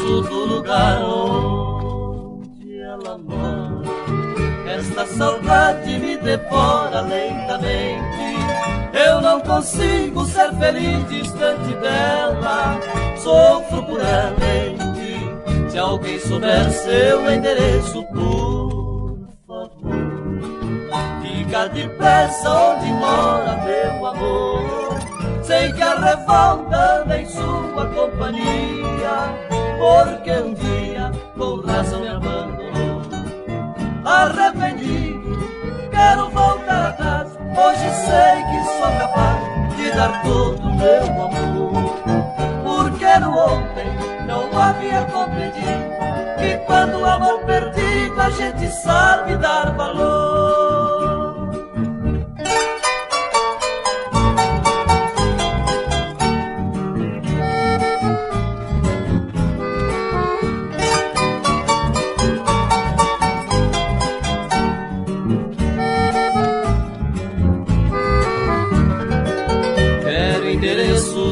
endereço do lugar onde ela mora. Esta saudade me devora lentamente. Eu não consigo ser feliz distante dela. Sofro por ela mente. Se alguém souber seu endereço, por favor, diga depressa onde mora meu amor. Sei que a revolta anda em sua companhia, porque um dia com razão me abandonou. Arrependido, quero voltar atrás. Hoje sei que sou capaz de dar todo o meu amor, porque no ontem não havia compreendido que quando o amor perdido a gente sabe dar valor.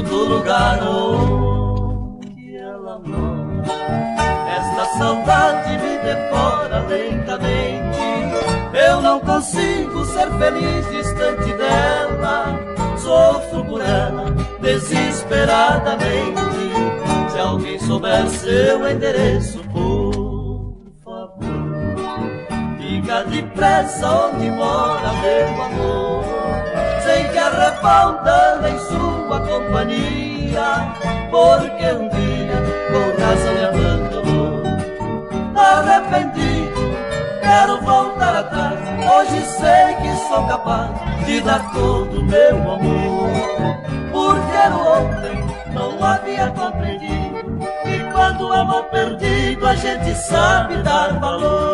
Do lugar onde ela mora. Esta saudade me devora lentamente. Eu não consigo ser feliz distante dela. Sofro por ela desesperadamente. Se alguém souber seu endereço, por favor, diga depressa onde mora meu amor. Sei que a revolta anda em sua companhia, porque um dia com razão me abandonou. Arrependido, quero voltar atrás. Hoje sei que sou capaz de dar todo o meu amor, porque no ontem não havia compreendido que quando o amor perdido a gente sabe dar valor.